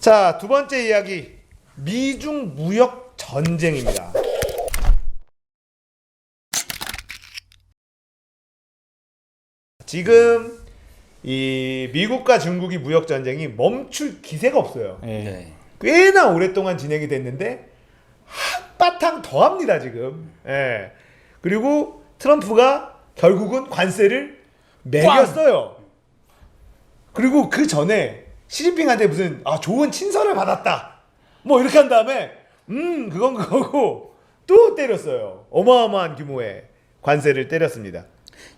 자, 두 번째 이야기. 미중 무역 전쟁입니다. 지금 이 미국과 중국이 무역 전쟁이 멈출 기세가 없어요. 네. 꽤나 오랫동안 진행이 됐는데 한바탕 더 합니다, 지금. 예. 그리고 트럼프가 결국은 관세를 매겼어요. 그리고 그 전에 시진핑한테 무슨 좋은 친서를 받았다 뭐 이렇게 한 다음에 그건 그거고 또 때렸어요. 어마어마한 규모의 관세를 때렸습니다.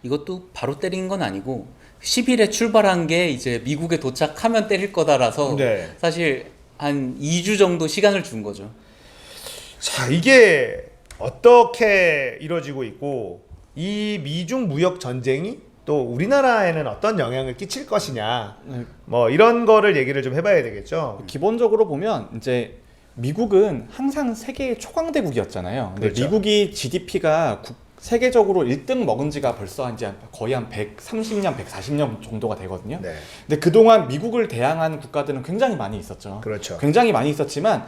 이것도 바로 때린 건 아니고 10일에 출발한 게 이제 미국에 도착하면 때릴 거다라서 네. 사실 한 2주 정도 시간을 준 거죠. 자, 이게 어떻게 이루어지고 있고 이 미중 무역 전쟁이 또 우리나라에는 어떤 영향을 끼칠 것이냐, 뭐 이런 거를 얘기를 좀 해봐야 되겠죠. 기본적으로 보면 이제 미국은 항상 세계의 초강대국이었잖아요. 근데 그렇죠. 미국이 GDP가 세계적으로 1등 먹은 지가 벌써 거의 한 130년, 140년 정도가 되거든요. 네. 근데 그동안 미국을 대항한 국가들은 굉장히 많이 있었죠. 그렇죠. 굉장히 많이 있었지만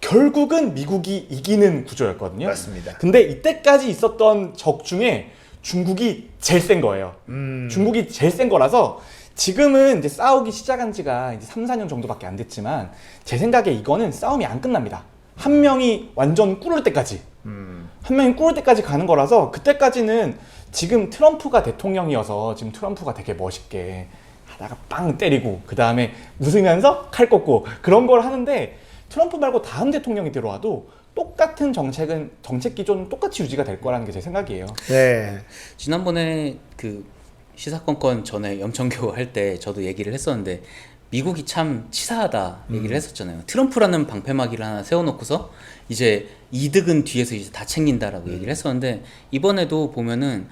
결국은 미국이 이기는 구조였거든요. 맞습니다. 근데 이때까지 있었던 적 중에 중국이 제일 센 거예요. 중국이 제일 센 거라서 지금은 이제 싸우기 시작한 지가 이제 3, 4년 정도밖에 안 됐지만 제 생각에 이거는 싸움이 안 끝납니다. 한 명이 완전 꿇을 때까지. 한 명이 꿇을 때까지 가는 거라서 그때까지는 지금 트럼프가 대통령이어서 지금 트럼프가 되게 멋있게 하다가 빵 때리고 그 다음에 웃으면서 칼 꺾고 그런 걸 하는데 트럼프 말고 다음 대통령이 들어와도 똑같은 정책 기조는 똑같이 유지가 될 거라는 게 제 생각이에요. 네. 지난번에 그 시사건건 전에 염청교 할 때 저도 얘기를 했었는데 미국이 참 치사하다 얘기를 했었잖아요. 트럼프라는 방패막이를 하나 세워놓고서 이제 이득은 뒤에서 이제 다 챙긴다라고 얘기를 했었는데 이번에도 보면은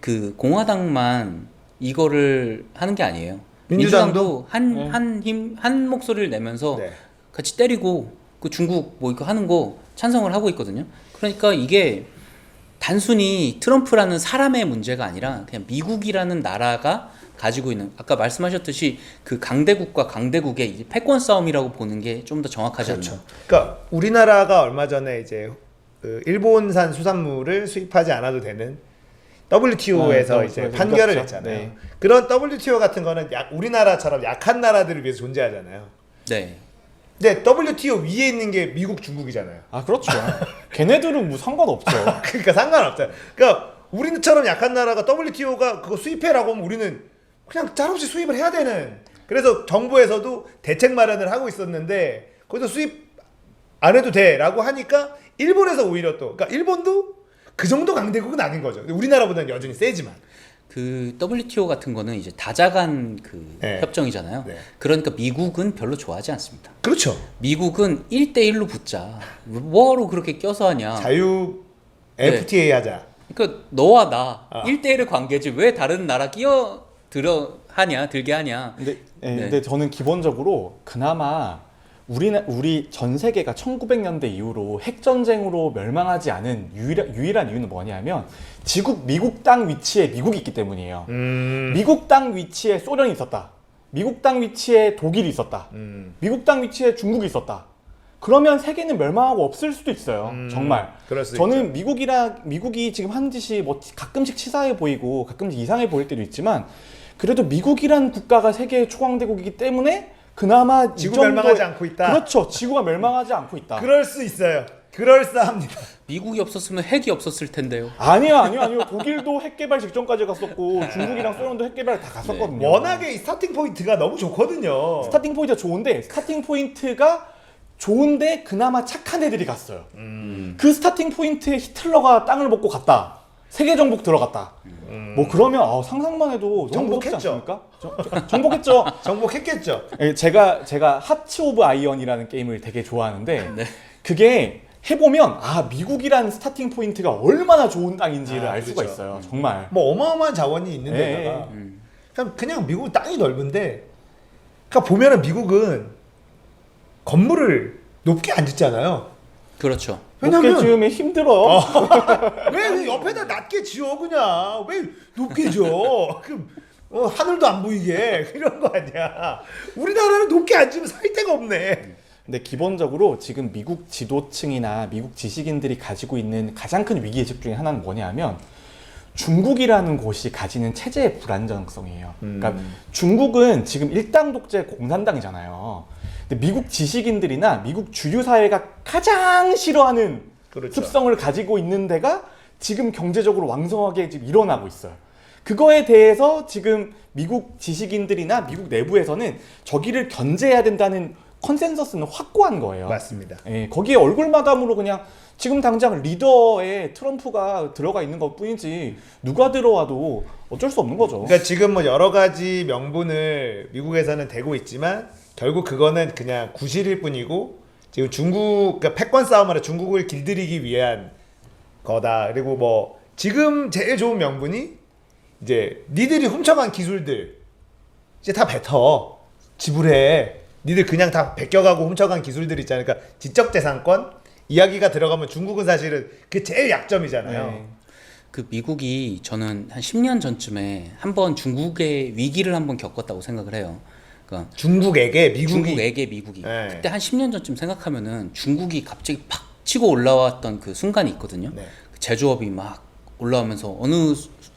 그 공화당만 이거를 하는 게 아니에요. 민주당도? 한 목소리를 내면서 네. 같이 때리고 그 중국 뭐 이거 하는 거 찬성을 하고 있거든요. 그러니까 이게 단순히 트럼프라는 사람의 문제가 아니라 그냥 미국이라는 나라가 가지고 있는 아까 말씀하셨듯이 그 강대국과 강대국의 이제 패권 싸움이라고 보는 게 좀 더 정확하지 않나요? 그렇죠. 그러니까 우리나라가 얼마 전에 이제 그 일본산 수산물을 수입하지 않아도 되는 WTO에서 이제 판결을 이겼죠. 했잖아요. 네. 그런 WTO 같은 거는 우리나라처럼 약한 나라들을 위해서 존재하잖아요. 네. 근데 WTO 위에 있는 게 미국, 중국이잖아요. 아 그렇죠. 걔네들은 뭐 상관없죠. 그러니까 상관없잖아요. 그러니까 우리처럼 약한 나라가 WTO가 그거 수입해라고 하면 우리는 그냥 짤없이 수입을 해야 되는. 그래서 정부에서도 대책 마련을 하고 있었는데 거기서 수입 안 해도 돼라고 하니까 일본에서 오히려 또 그러니까 일본도 그 정도 강대국은 아닌 거죠. 우리나라보다는 여전히 세지만. 그 WTO 같은 거는 이제 다자간 그 네. 협정이잖아요. 네. 그러니까 미국은 별로 좋아하지 않습니다. 그렇죠. 미국은 1대1로 붙자. 뭐하러 그렇게 껴서 하냐. 자유 FTA 하자. 그러니까 너와 나 1대1의 관계지 왜 다른 나라 들게 하냐. 근데, 네. 근데 저는 기본적으로 그나마 우리 전 세계가 1900년대 이후로 핵전쟁으로 멸망하지 않은 유일한 이유는 뭐냐면 미국 땅 위치에 미국이 있기 때문이에요. 미국 땅 위치에 소련이 있었다. 미국 땅 위치에 독일이 있었다. 미국 땅 위치에 중국이 있었다. 그러면 세계는 멸망하고 없을 수도 있어요. 정말. 그럴 수 저는 미국이 지금 하는 짓이 뭐 가끔씩 치사해 보이고 가끔씩 이상해 보일 때도 있지만 그래도 미국이란 국가가 세계의 초강대국이기 때문에 그나마 지구 멸망하지 않고 있다. 그렇죠. 지구가 멸망하지 않고 있다. 그럴 수 있어요. 그럴싸합니다. 미국이 없었으면 핵이 없었을 텐데요. 아니요. 독일도 핵 개발 직전까지 갔었고 중국이랑 소련도 핵 개발 다 갔었거든요. 워낙에 이 스타팅 포인트가 너무 좋거든요. 스타팅 포인트가 좋은데 스타팅 포인트가 좋은데 그나마 착한 애들이 갔어요. 그 스타팅 포인트에 히틀러가 땅을 먹고 갔다. 세계 정복 들어갔다. 뭐 그러면 상상만 해도 너무 무섭지 정복했죠. 않습니까? 정복했죠. 정복했겠죠. 제가 하츠 오브 아이언이라는 게임을 되게 좋아하는데 네. 그게 해보면 미국이란 스타팅 포인트가 얼마나 좋은 땅인지를 알 수가 그렇죠. 있어요. 정말. 뭐 어마어마한 자원이 있는 네. 데다가 그냥 미국 땅이 넓은데 그러니까 보면은 미국은 건물을 높게 안 짓잖아요. 그렇죠. 높게 지으면 힘들어. 왜 옆에다 낮게 지어 그냥 왜 높게 지어? 그 하늘도 안 보이게 이런 거 아니야. 우리나라는 높게 앉으면 살 데가 없네. 근데 기본적으로 지금 미국 지도층이나 미국 지식인들이 가지고 있는 가장 큰 위기의식 중에 하나는 뭐냐면 중국이라는 곳이 가지는 체제의 불안정성이에요. 그러니까 중국은 지금 일당 독재 공산당이잖아요. 근데 미국 지식인들이나 미국 주류 사회가 가장 싫어하는 그렇죠. 습성을 가지고 있는 데가 지금 경제적으로 왕성하게 지금 일어나고 있어요. 그거에 대해서 지금 미국 지식인들이나 미국 내부에서는 저기를 견제해야 된다는 컨센서스는 확고한 거예요. 맞습니다. 예, 거기에 얼굴 마담으로 그냥 지금 당장 리더에 트럼프가 들어가 있는 것 뿐이지 누가 들어와도 어쩔 수 없는 거죠. 그러니까 지금 뭐 여러 가지 명분을 미국에서는 대고 있지만 결국 그거는 그냥 구실일 뿐이고 지금 중국 그러니까 패권 싸움하러 중국을 길들이기 위한 거다. 그리고 뭐 지금 제일 좋은 명분이 이제 니들이 훔쳐간 기술들 이제 다 뱉어 지불해. 니들 그냥 다 베껴가고 훔쳐간 기술들 있잖아요. 그러니까 지적재산권 이야기가 들어가면 중국은 사실은 그게 제일 약점이잖아요. 네. 그 미국이 저는 한 10년 전쯤에 한번 중국의 위기를 한번 겪었다고 생각을 해요. 그러니까 중국에게 미국이 미국이. 네. 그때 한 10년 전쯤 생각하면은 중국이 갑자기 팍 치고 올라왔던 그 순간이 있거든요. 네. 그 제조업이 막 올라오면서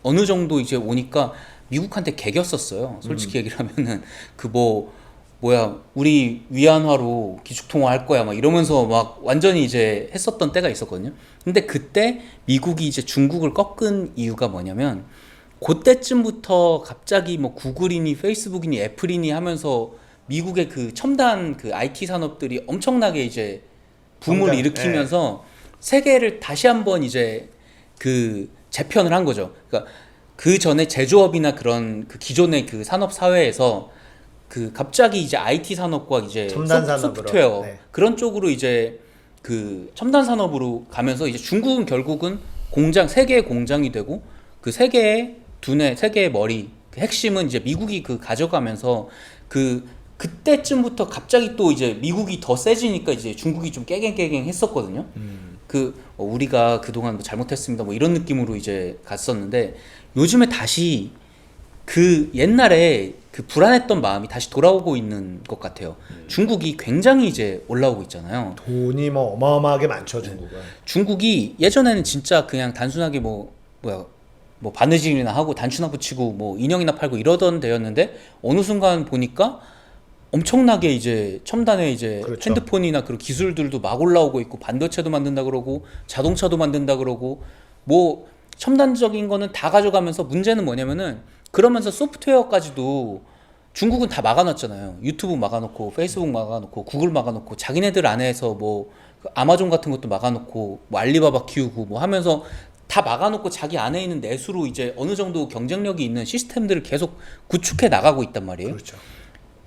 어느 정도 이제 오니까 미국한테 개겼었어요. 솔직히 얘기를 하면은 그 뭐야 우리 위안화로 기축통화 할 거야 막 이러면서 막 완전히 이제 했었던 때가 있었거든요. 근데 그때 미국이 이제 중국을 꺾은 이유가 뭐냐면 그때쯤부터 갑자기 뭐 구글이니 페이스북이니 애플이니 하면서 미국의 그 첨단 그 IT 산업들이 엄청나게 이제 붐을 성장, 일으키면서 세계를 다시 한번 이제 그 재편을 한 거죠. 그러니까 그 전에 제조업이나 그런 그 기존의 그 산업 사회에서 그 갑자기 이제 IT 산업과 이제 첨단 산업으로. 소프트웨어 네. 그런 쪽으로 이제 그 첨단 산업으로 가면서 이제 중국은 결국은 세계의 공장이 되고 그 세계의 머리 그 핵심은 이제 미국이 그 가져가면서 그때쯤부터 갑자기 또 이제 미국이 더 세지니까 이제 중국이 좀 깨갱깨갱 했었거든요. 우리가 그동안 뭐 잘못했습니다 뭐 이런 느낌으로 이제 갔었는데 요즘에 다시 그 옛날에 그 불안했던 마음이 다시 돌아오고 있는 것 같아요. 중국이 굉장히 이제 올라오고 있잖아요. 돈이 뭐 어마어마하게 많죠 중국은. 중국이 예전에는 진짜 그냥 단순하게 뭐 바느질이나 하고 단추나 붙이고 뭐 인형이나 팔고 이러던 데였는데 어느 순간 보니까 엄청나게 이제 첨단의 이제 그렇죠. 핸드폰이나 그런 기술들도 막 올라오고 있고 반도체도 만든다 그러고 자동차도 만든다 그러고 뭐 첨단적인 거는 다 가져가면서 문제는 뭐냐면은 그러면서 소프트웨어까지도 중국은 다 막아놨잖아요. 유튜브 막아놓고 페이스북 막아놓고 구글 막아놓고 자기네들 안에서 뭐 아마존 같은 것도 막아놓고 뭐 알리바바 키우고 뭐 하면서 다 막아놓고 자기 안에 있는 내수로 이제 어느 정도 경쟁력이 있는 시스템들을 계속 구축해 나가고 있단 말이에요. 그렇죠.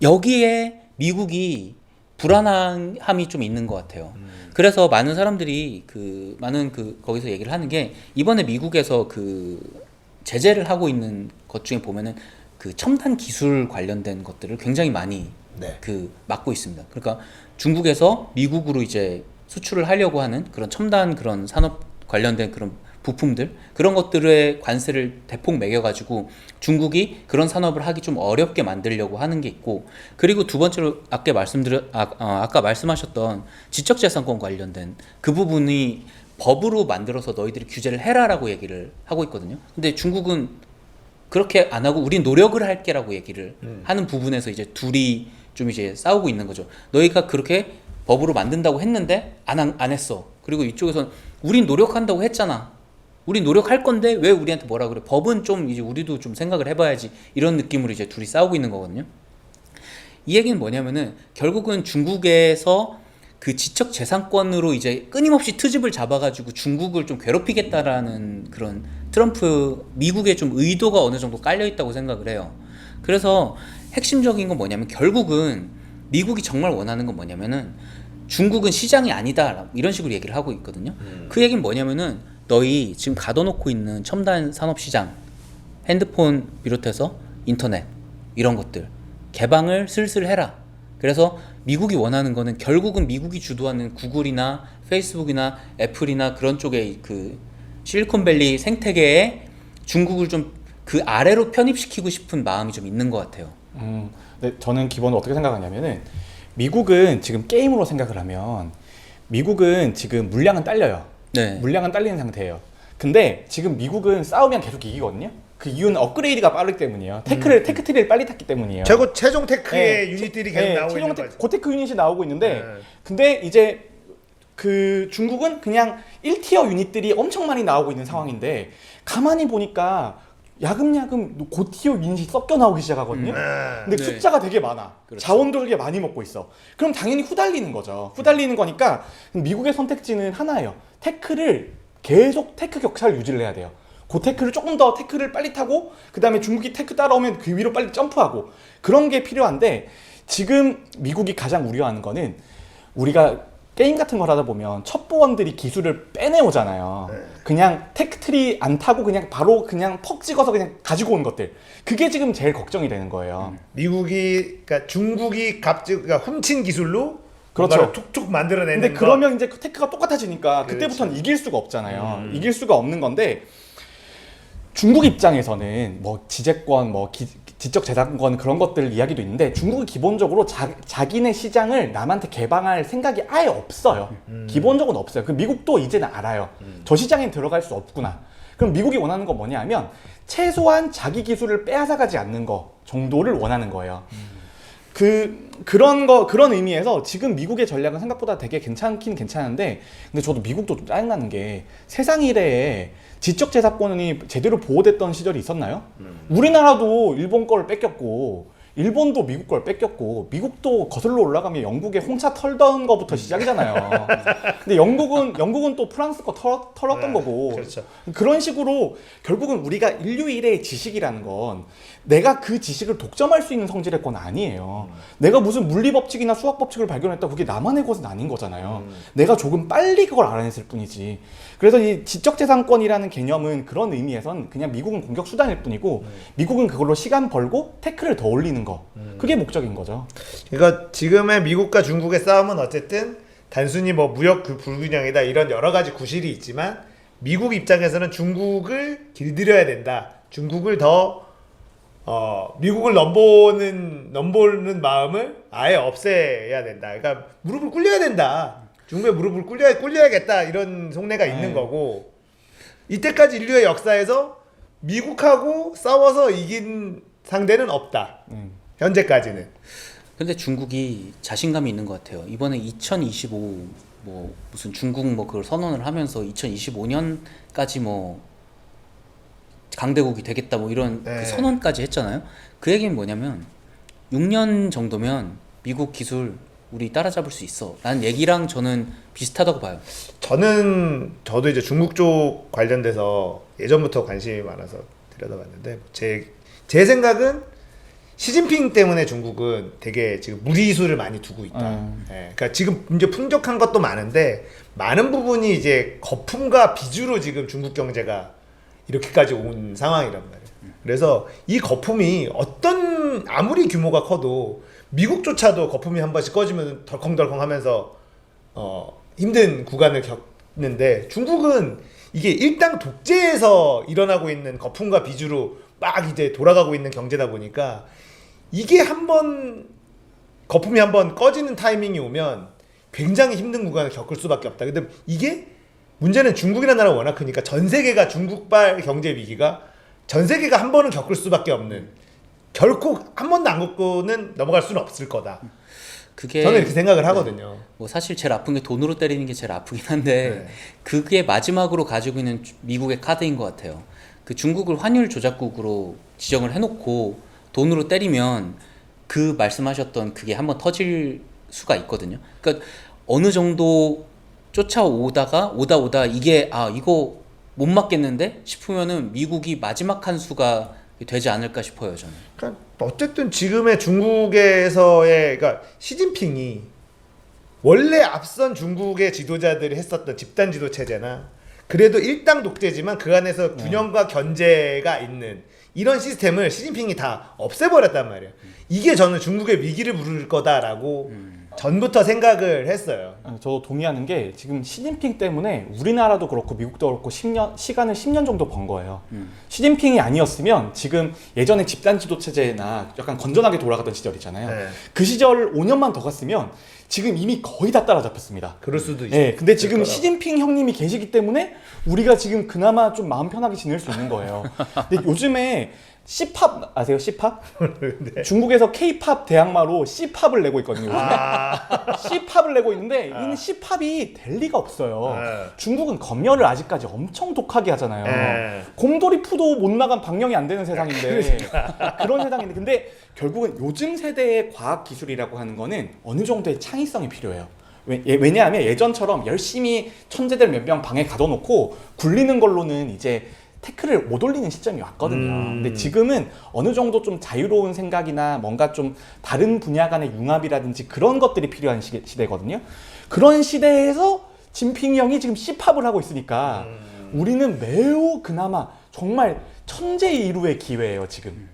여기에 미국이 불안함이 좀 있는 것 같아요. 그래서 많은 사람들이 거기서 얘기를 하는 게 이번에 미국에서 그 제재를 하고 있는 것 중에 보면은 그 첨단 기술 관련된 것들을 굉장히 많이 네. 그 막고 있습니다. 그러니까 중국에서 미국으로 이제 수출을 하려고 하는 그런 첨단 그런 산업 관련된 그런 부품들 그런 것들의 관세를 대폭 매겨가지고 중국이 그런 산업을 하기 좀 어렵게 만들려고 하는 게 있고 그리고 두 번째로 아까 말씀하셨던 지적재산권 관련된 그 부분이 법으로 만들어서 너희들이 규제를 해라라고 얘기를 하고 있거든요. 근데 중국은 그렇게 안 하고 우린 노력을 할게라고 얘기를 하는 부분에서 이제 둘이 좀 이제 싸우고 있는 거죠. 너희가 그렇게 법으로 만든다고 했는데 안 했어. 그리고 이쪽에서는 우린 노력한다고 했잖아. 우린 노력할 건데 왜 우리한테 뭐라 그래? 법은 좀 이제 우리도 좀 생각을 해봐야지. 이런 느낌으로 이제 둘이 싸우고 있는 거거든요. 이 얘기는 뭐냐면은 결국은 중국에서 그 지적 재산권으로 이제 끊임없이 트집을 잡아가지고 중국을 좀 괴롭히겠다라는 그런 미국의 좀 의도가 어느 정도 깔려 있다고 생각을 해요. 그래서 핵심적인 건 뭐냐면 결국은 미국이 정말 원하는 건 뭐냐면은 중국은 시장이 아니다 이런 식으로 얘기를 하고 있거든요. 그 얘기는 뭐냐면은 너희 지금 가둬놓고 있는 첨단 산업 시장, 핸드폰 비롯해서 인터넷 이런 것들 개방을 슬슬 해라. 그래서 미국이 원하는 거는 결국은 미국이 주도하는 구글이나 페이스북이나 애플이나 그런 쪽에 그 실리콘밸리 생태계에 중국을 좀 그 아래로 편입시키고 싶은 마음이 좀 있는 것 같아요. 근데 저는 기본으로 어떻게 생각하냐면은 미국은 지금 게임으로 생각을 하면 미국은 지금 물량은 딸려요. 네. 물량은 딸리는 상태예요. 근데 지금 미국은 싸우면 계속 이기거든요. 그 이유는 업그레이드가 빠르기 때문이에요. 테크 트리를 빨리 탔기 때문이에요. 최종 테크의 네, 유닛들이 계속 나오고 있는 거지. 고테크 유닛이 나오고 있는데 네. 근데 이제 그 중국은 그냥 1티어 유닛들이 엄청 많이 나오고 있는 상황인데 가만히 보니까 야금야금 고티어 유닛이 섞여 나오기 시작하거든요. 근데 네. 숫자가 되게 많아. 그렇죠. 자원도 되게 많이 먹고 있어. 그럼 당연히 후달리는 거죠. 후달리는 거니까 미국의 선택지는 하나예요. 테크를 계속 테크 격차를 유지를 해야 돼요. 그 테크를 조금 더 테크를 빨리 타고 그 다음에 중국이 테크 따라오면 그 위로 빨리 점프하고 그런 게 필요한데 지금 미국이 가장 우려하는 거는 우리가 게임 같은 걸 하다 보면 첩보원들이 기술을 빼내오잖아요. 그냥 테크트리 안 타고 그냥 바로 그냥 퍽 찍어서 그냥 가지고 온 것들. 그게 지금 제일 걱정이 되는 거예요. 그러니까 중국이 그러니까 훔친 기술로 그렇죠. 뭔가를 툭툭 만들어내는 근데 거. 그러면 이제 그 테크가 똑같아지니까 그렇지. 그때부터는 이길 수가 없잖아요. 이길 수가 없는 건데 중국 입장에서는 뭐 지재권, 뭐 지적 재산권 그런 것들 이야기도 있는데 중국은 기본적으로 자기네 시장을 남한테 개방할 생각이 아예 없어요. 기본적으로 없어요. 그 미국도 이제는 알아요. 저 시장에 들어갈 수 없구나. 그럼 미국이 원하는 건 뭐냐 하면 최소한 자기 기술을 빼앗아가지 않는 거 정도를 원하는 거예요. 그런 의미에서 지금 미국의 전략은 생각보다 되게 괜찮긴 괜찮은데 근데 저도 미국도 좀 짜증나는 게 세상 이래에 지적재산권이 제대로 보호됐던 시절이 있었나요? 우리나라도 일본 걸 뺏겼고 일본도 미국 걸 뺏겼고 미국도 거슬러 올라가면 영국의 홍차 털던 거부터 시작이잖아요. 근데 영국은 또 프랑스 거 털었던 거고 그렇죠. 그런 식으로 결국은 우리가 인류 일의 지식이라는 건 내가 그 지식을 독점할 수 있는 성질의 건 아니에요. 내가 무슨 물리 법칙이나 수학 법칙을 발견했다 그게 나만의 것은 아닌 거잖아요. 내가 조금 빨리 그걸 알아냈을 뿐이지. 그래서 이 지적재산권이라는 개념은 그런 의미에선 그냥 미국은 공격 수단일 뿐이고 미국은 그걸로 시간 벌고 태클을 더 올리는 거. 그게 목적인 거죠. 그러니까 지금의 미국과 중국의 싸움은 어쨌든 단순히 뭐 무역 불균형이다 이런 여러 가지 구실이 있지만 미국 입장에서는 중국을 길들여야 된다. 중국을 더 미국을 넘보는 마음을 아예 없애야 된다. 그러니까 무릎을 꿇려야 된다. 중국의 무릎을 꿇려야겠다 이런 속내가 있는 거고 이때까지 인류의 역사에서 미국하고 싸워서 이긴 상대는 없다. 현재까지는. 근데 중국이 자신감이 있는 것 같아요. 이번에 2025 뭐 무슨 중국 뭐 그걸 선언을 하면서 2025년까지 뭐 강대국이 되겠다 뭐 이런 네. 그 선언까지 했잖아요. 그 얘기는 뭐냐면 6년 정도면 미국 기술 우리 따라잡을 수 있어 라는 얘기랑 저는 비슷하다고 봐요. 저도 이제 중국 쪽 관련돼서 예전부터 관심이 많아서 들여다봤는데 제 생각은 시진핑 때문에 중국은 되게 지금 무리수를 많이 두고 있다. 예, 그러니까 지금 이제 풍족한 것도 많은데 많은 부분이 이제 거품과 비주로 지금 중국 경제가 이렇게까지 온 상황이란 말이에요. 그래서 이 거품이 아무리 규모가 커도 미국조차도 거품이 한 번씩 꺼지면 덜컹덜컹하면서 힘든 구간을 겪는데 중국은 이게 일당 독재에서 일어나고 있는 거품과 비주로 막 이제 돌아가고 있는 경제다 보니까 이게 거품이 한번 꺼지는 타이밍이 오면 굉장히 힘든 구간을 겪을 수밖에 없다. 근데 이게 문제는 중국이라는 나라가 워낙 크니까 전 세계가 중국발 경제 위기가 전 세계가 한 번은 겪을 수밖에 없는 결코 한 번도 안 겪고는 넘어갈 수는 없을 거다. 그게 저는 이렇게 생각을 하거든요. 뭐 사실 제일 아픈 게 돈으로 때리는 게 제일 아프긴 한데 네. 그게 마지막으로 가지고 있는 미국의 카드인 것 같아요. 그 중국을 환율 조작국으로 지정을 해놓고 돈으로 때리면 그 말씀하셨던 그게 한번 터질 수가 있거든요. 그러니까 어느 정도 쫓아오다가 오다 이게 이거 못 맞겠는데 싶으면은 미국이 마지막 한 수가 되지 않을까 싶어요, 저는. 그러니까 어쨌든 지금의 중국에서의 그러니까 시진핑이 원래 앞선 중국의 지도자들이 했었던 집단 지도 체제나 그래도 일당 독재지만 그 안에서 균형과 견제가 있는 이런 시스템을 시진핑이 다 없애버렸단 말이에요. 이게 저는 중국의 위기를 부를 거다라고 전부터 생각을 했어요. 저도 동의하는 게 지금 시진핑 때문에 우리나라도 그렇고 미국도 그렇고 10년 시간을 10년 정도 번 거예요. 시진핑이 아니었으면 지금 예전에 집단 지도 체제나 약간 건전하게 돌아가던 시절이잖아요. 네. 그 시절 5년만 더 갔으면 지금 이미 거의 다 따라잡혔습니다. 그럴 수도 있어요. 네, 근데 지금 시진핑 형님이 계시기 때문에 우리가 지금 그나마 좀 마음 편하게 지낼 수 있는 거예요. 근데 요즘에 C팝 아세요? C팝? 네. 중국에서 K팝 대항마로 C팝을 내고 있거든요. 요즘에. 아, C팝을 내고 있는데 이는 C팝이 될 리가 없어요. 네. 중국은 검열을 아직까지 엄청 독하게 하잖아요. 네. 곰돌이푸도 못 나간 방영이 안 되는 세상인데 그러니까. 그런 세상인데 근데 결국은 요즘 세대의 과학 기술이라고 하는 거는 어느 정도의 창의성이 필요해요. 왜냐하면 예전처럼 열심히 천재들 몇 명 방에 가둬놓고 굴리는 걸로는 이제 태클을 못 올리는 시점이 왔거든요. 근데 지금은 어느 정도 좀 자유로운 생각이나 뭔가 좀 다른 분야 간의 융합이라든지 그런 것들이 필요한 시대거든요. 그런 시대에서 진핑이 형이 지금 C팝을 하고 있으니까 우리는 매우 그나마 정말 천재 이루의 기회예요, 지금.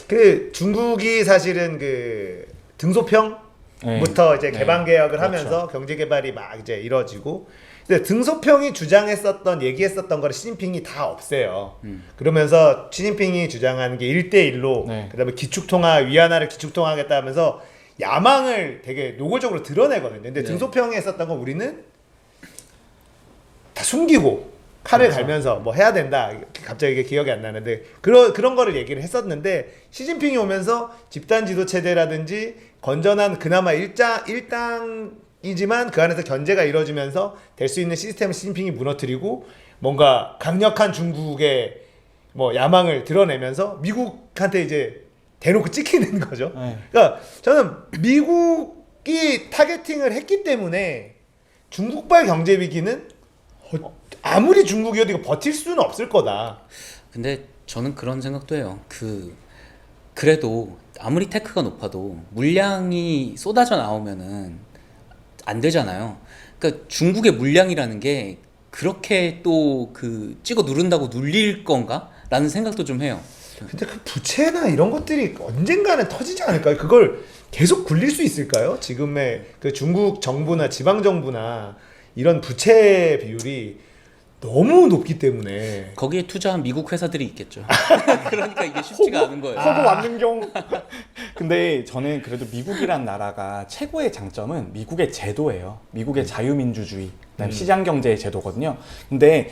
그 중국이 사실은 그 등소평부터 네. 이제 개방 개혁을 그렇죠. 하면서 경제 개발이 막 이제 이루어지고, 근데 등소평이 주장했었던 얘기했었던 거를 시진핑이 다 없애요. 그러면서 시진핑이 주장하는 게 1대1로 네. 그다음에 기축통화 위안화를 기축통화하겠다 하면서 야망을 되게 노골적으로 드러내거든요. 근데 네. 등소평에 했었던 거 우리는 다 숨기고 칼을 그렇죠. 갈면서 뭐 해야 된다. 갑자기 이게 기억이 안 나는데 그런 거를 얘기를 했었는데, 시진핑이 오면서 집단 지도 체제라든지 건전한 그나마 일당이지만 그 안에서 견제가 이루어지면서 될 수 있는 시스템을 시진핑이 무너뜨리고 뭔가 강력한 중국의 뭐 야망을 드러내면서 미국한테 이제 대놓고 찍히는 거죠. 네. 그러니까 저는 미국이 타겟팅을 했기 때문에 중국발 경제 위기는 아무리 중국이어도 이거 버틸 수는 없을 거다. 근데 저는 그런 생각도 해요. 그래도 아무리 테크가 높아도 물량이 쏟아져 나오면은 안 되잖아요. 그러니까 중국의 물량이라는 게 그렇게 또 그 찍어 누른다고 눌릴 건가? 라는 생각도 좀 해요. 근데 그 부채나 이런 것들이 언젠가는 터지지 않을까요? 그걸 계속 굴릴 수 있을까요? 지금의 그 중국 정부나 지방 정부나 이런 부채 비율이 너무 높기 때문에. 거기에 투자한 미국 회사들이 있겠죠. 그러니까 이게 쉽지가 않은 거예요. 허브 완능경. 근데 저는 그래도 미국이란 나라가 최고의 장점은 미국의 제도예요. 미국의 자유민주주의, 그다음에 시장 경제의 제도거든요. 근데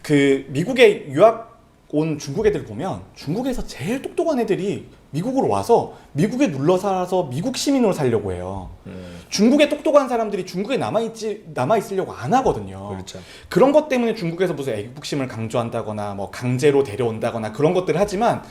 그 미국에 유학 온 중국 애들 보면 중국에서 제일 똑똑한 애들이 미국으로 와서 미국에 눌러 살아서 미국 시민으로 살려고 해요. 중국의 똑똑한 사람들이 중국에 남아 있으려고 안 하거든요. 그렇죠. 그런 것 때문에 중국에서 무슨 애국심을 강조한다거나 뭐 강제로 데려온다거나 그런 것들을 하지만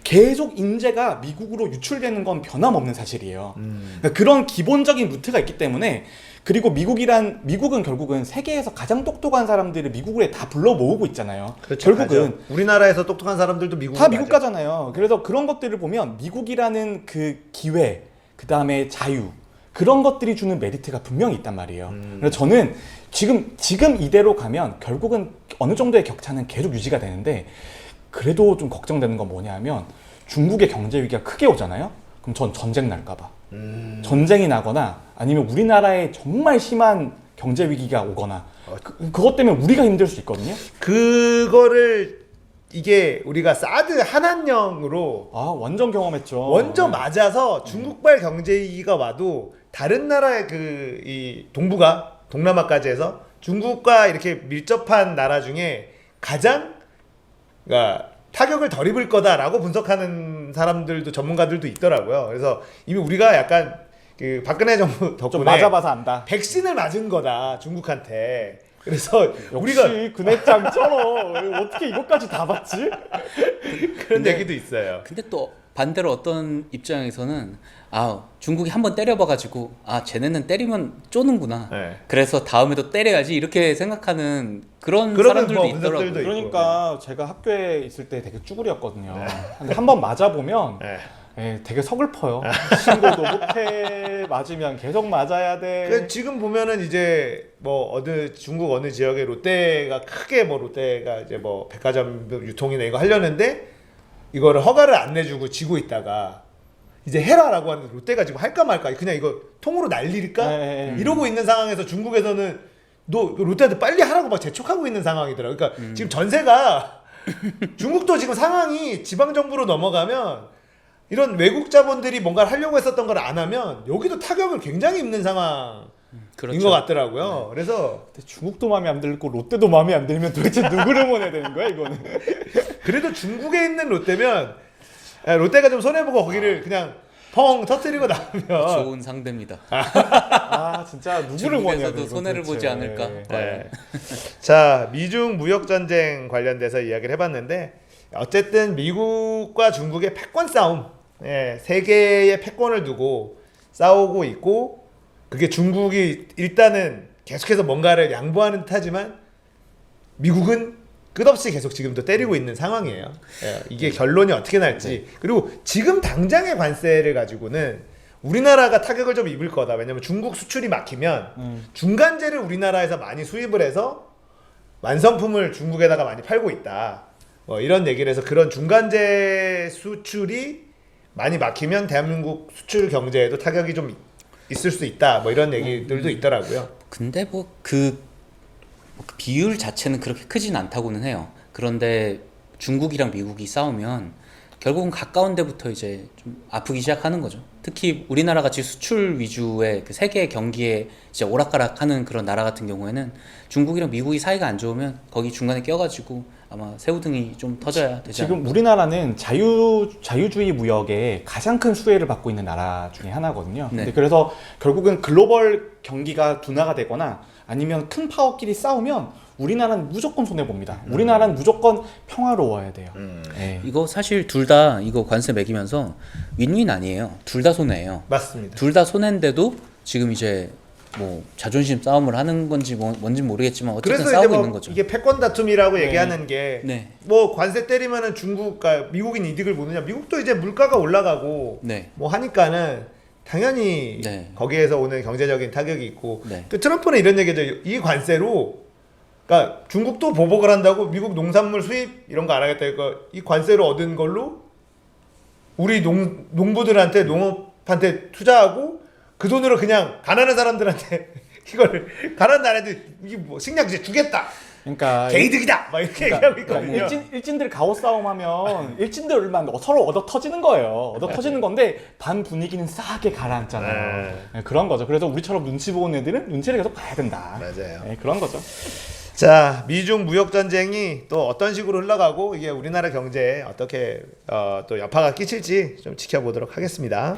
계속 인재가 미국으로 유출되는 건 변함없는 사실이에요. 그러니까 그런 기본적인 루트가 있기 때문에, 그리고 미국은 결국은 세계에서 가장 똑똑한 사람들을 미국에 다 불러 모으고 있잖아요. 그렇죠. 결국은 가죠. 우리나라에서 똑똑한 사람들도 미국으로 다 미국 가죠. 가잖아요. 그래서 그런 것들을 보면 미국이라는 그 기회, 그 다음에 자유, 그런 것들이 주는 메리트가 분명히 있단 말이에요. 그래서 저는 지금 이대로 가면 결국은 어느 정도의 격차는 계속 유지가 되는데, 그래도 좀 걱정되는 건 뭐냐면 중국의 경제 위기가 크게 오잖아요. 그럼 전 전쟁 날까봐. 전쟁이 나거나 아니면 우리나라에 정말 심한 경제 위기가 오거나 그것 때문에 우리가 힘들 수 있거든요. 그거를 이게 우리가 사드 한한령으로 완전 경험했죠. 먼저 맞아서 중국발 경제 위기가 와도 다른 나라의 그 이 동남아까지 해서 중국과 이렇게 밀접한 나라 중에 가장 그러니까 타격을 덜 입을 거다라고 분석하는 사람들도 전문가들도 있더라고요. 그래서 이미 우리가 약간 그 박근혜 정부 좀 덕분에 맞아봐서 안다. 백신을 맞은 거다 중국한테. 그래서 우리가 우리가 그네짱처럼 어떻게 이것까지 다 봤지? 그런 얘기도 있어요. 근데 또 반대로 어떤 입장에서는 중국이 한번 때려봐가지고 쟤네는 때리면 쪼는구나. 네. 그래서 다음에도 때려야지 이렇게 생각하는 그런 그러는 사람들도 뭐 있더라고요. 분석들도 있고. 그러니까 제가 학교에 있을 때 되게 쭈구리였거든요. 근데 한번 맞아보면 네. 되게 서글퍼요. 신고도 못해. 맞으면 계속 맞아야 돼. 그 지금 보면은 이제 뭐 중국 어느 지역에 롯데가 크게 뭐 롯데가 이제 뭐 백화점 유통이나 이거 하려는데 이거를 허가를 안 내주고 지고 있다가 이제 해라라고 하는데 롯데가 지금 할까 말까 그냥 이거 통으로 날릴까 네. 이러고 있는 상황에서 중국에서는 너 롯데한테 빨리 하라고 막 재촉하고 있는 상황이더라고. 그러니까 지금 전세가 중국도 지금 상황이 지방 정부로 넘어가면 이런 외국 자본들이 뭔가를 하려고 했었던 걸 안 하면 여기도 타격을 굉장히 입는 상황인 그렇죠. 것 같더라고요. 그래서 근데 중국도 마음에 안 들고 롯데도 마음에 안 들면 도대체 누구를 응원해야 되는 거야 이거는? 그래도 중국에 있는 롯데면 롯데가 좀 손해보고 거기를 그냥 펑 터뜨리고 나오면 좋은 상대입니다. 아 진짜 누구를 응원해야 돼? 중국에서도 이건 손해를 도대체. 보지 않을까. 네. 자, 미중 무역 전쟁 관련돼서 이야기를 해봤는데 어쨌든 미국과 중국의 패권 싸움, 세 개의 패권을 두고 싸우고 있고 그게 중국이 일단은 계속해서 뭔가를 양보하는 듯하지만 미국은 끝없이 계속 지금도 때리고 있는 상황이에요. 이게 결론이 어떻게 날지. 그리고 지금 당장의 관세를 가지고는 우리나라가 타격을 좀 입을 거다. 왜냐면 중국 수출이 막히면 중간재를 우리나라에서 많이 수입을 해서 완성품을 중국에다가 많이 팔고 있다. 이런 얘기를 해서 그런 중간재 수출이 많이 막히면 대한민국 수출 경제에도 타격이 좀 있을 수 있다. 이런 얘기들도 있더라고요. 근데 그 비율 자체는 그렇게 크진 않다고는 해요. 그런데 중국이랑 미국이 싸우면 결국은 가까운 데부터 이제 좀 아프기 시작하는 거죠. 특히 우리나라 같이 수출 위주의 그 세계 경기에 이제 오락가락하는 그런 나라 같은 경우에는 중국이랑 미국이 사이가 안 좋으면 거기 중간에 껴가지고 아마 새우등이 좀 터져야 되지 않을까. 지금 우리나라는 자유주의 무역에 가장 큰 수혜를 받고 있는 나라 중에 하나거든요. 네. 근데 그래서 결국은 글로벌 경기가 둔화가 되거나 아니면 큰 파워끼리 싸우면 우리나라는 무조건 손해 봅니다. 우리나라는 무조건 평화로워야 돼요. 네. 이거 사실 둘 다 이거 관세 매기면서 윈윈 아니에요. 둘 다 손해예요. 맞습니다. 둘 다 손해인데도 지금 이제 뭐 자존심 싸움을 하는 건지 뭔지 모르겠지만 어쨌든 그래서 싸우고 이제 있는 거죠. 이게 패권 다툼이라고 네. 얘기하는 게 네. 관세 때리면은 중국과 미국인 이득을 보느냐? 미국도 이제 물가가 올라가고 네. 하니까는 당연히 네. 거기에서 오는 경제적인 타격이 있고 네. 또 트럼프는 이런 얘기죠. 이 관세로 그러니까 중국도 보복을 한다고 미국 농산물 수입 이런 거 안 하겠다. 그러니까 이 관세로 얻은 걸로 우리 농부들한테 농업한테 투자하고 그 돈으로 그냥 가난한 사람들한테 이걸 가난한 나라한테 이게 식량지 주겠다. 그러니까 개이득이다. 막 이렇게 얘기하고 있거든요. 일진들 가오 싸움하면 일진들만 서로 얻어 터지는 거예요. 얻어 터지는 건데 반 분위기는 싸게 가라앉잖아요. 네, 그런 거죠. 그래서 우리처럼 눈치 보는 애들은 눈치를 계속 봐야 된다. 맞아요. 네, 그런 거죠. 자, 미중 무역 전쟁이 또 어떤 식으로 흘러가고 이게 우리나라 경제에 어떻게 또 여파가 끼칠지 좀 지켜보도록 하겠습니다.